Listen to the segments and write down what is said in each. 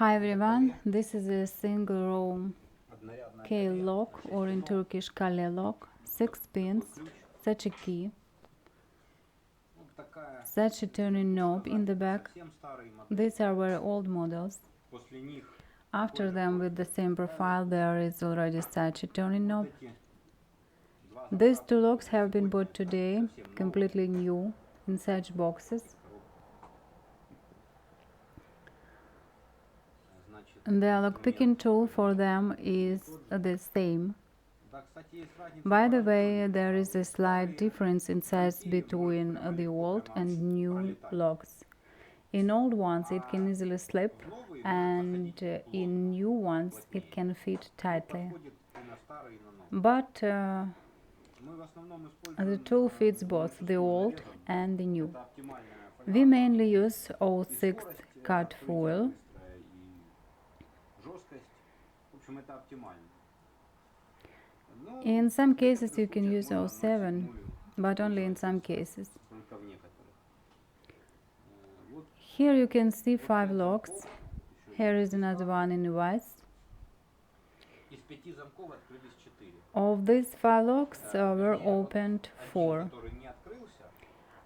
Hi everyone, this is a single row Kale lock, or in Turkish Kale lock, 6 pins, such a key, such a turning knob in the back. These are very old models. After them, with the same profile, there is already such a turning knob. These two locks have been bought today, completely new, in such boxes. The lockpicking tool for them is the same. By the way, there is a slight difference in size between the old and new locks. In old ones it can easily slip, and in new ones it can fit tightly. But the tool fits both the old and the new. We mainly use 06 cut foil. In some cases you can use 07, but only in some cases. Here you can see 5 locks. Here is another one in white. Of these 5 locks were opened 4.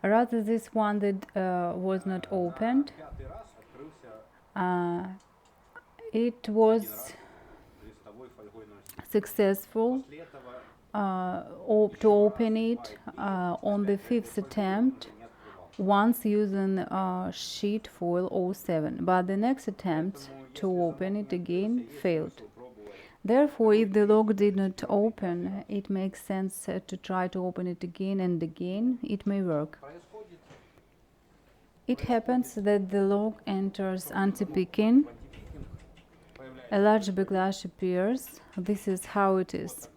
Rather, this one that was not opened, it was successful to open it on the 5th attempt, once using sheet foil 07, but the next attempt to open it again failed. Therefore, if the lock did not open, it makes sense to try to open it again and again. It may work. It happens that the lock enters anti-picking. A large backlash appears. This is how it is.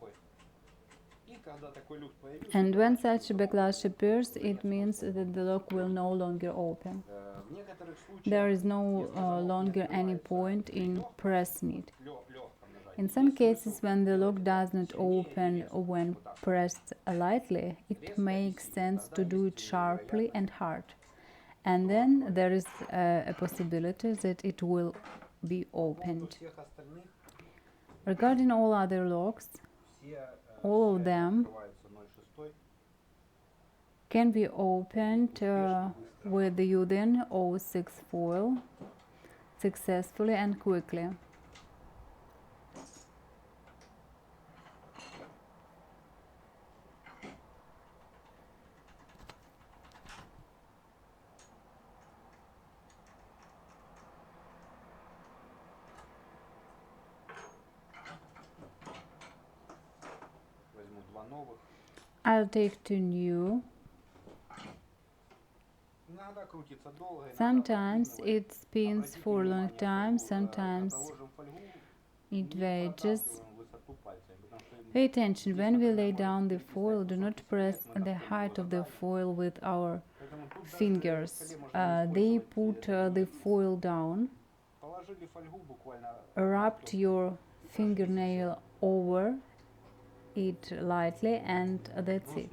And when such a backlash appears, it means that the lock will no longer open. There is no longer any point in pressing it. In some cases, when the lock does not open when pressed lightly, it makes sense to do it sharply and hard. And then there is a possibility that it will be opened. Regarding all other locks, all of them can be opened with using 06 foil successfully and quickly. I'll take 2 new. Sometimes it spins for a long time, sometimes it wedges. Pay attention, when we lay down the foil, do not press the height of the foil with our fingers. They put the foil down. Rub your fingernail over it lightly, and that's it.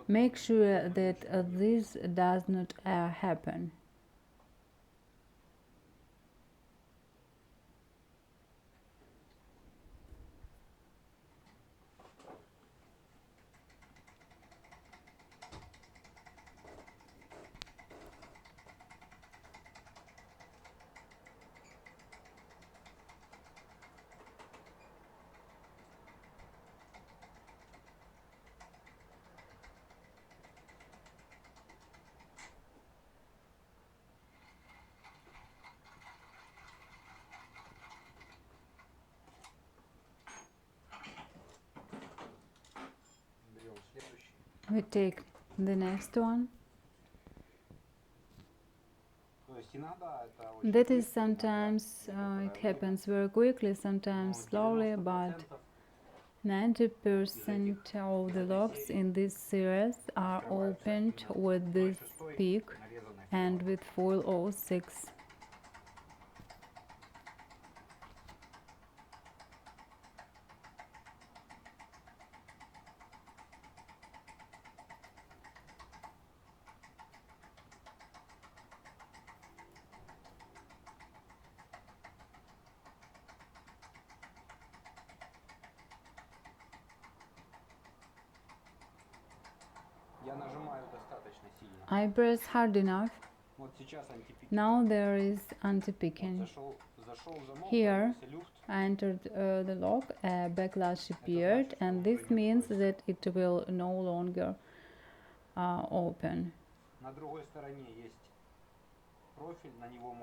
Make sure that this does not happen. We take the next one. That is, sometimes it happens very quickly, sometimes slowly, but 90% of the locks in this series are opened with this pick and with foil 06. I press hard enough. Now there is anti-picking. Here I entered the lock, a backlash appeared, and this means that it will no longer open.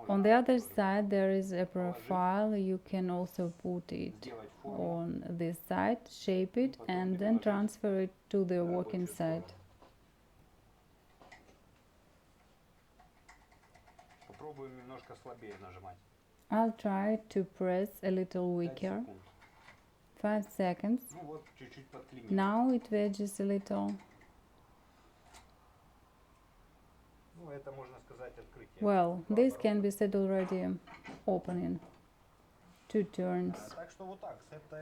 On the other side there is a profile. You can also put it on this side, shape it, and then transfer it to the working side. I'll try to press a little weaker. 5 seconds. Now it wedges a little. Well, this can be said already opening. 2 turns.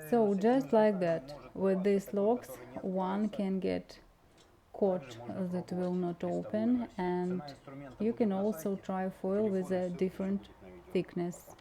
So just like that, with these locks, one can get caught that will not open, and you can also try foil with a different thickness.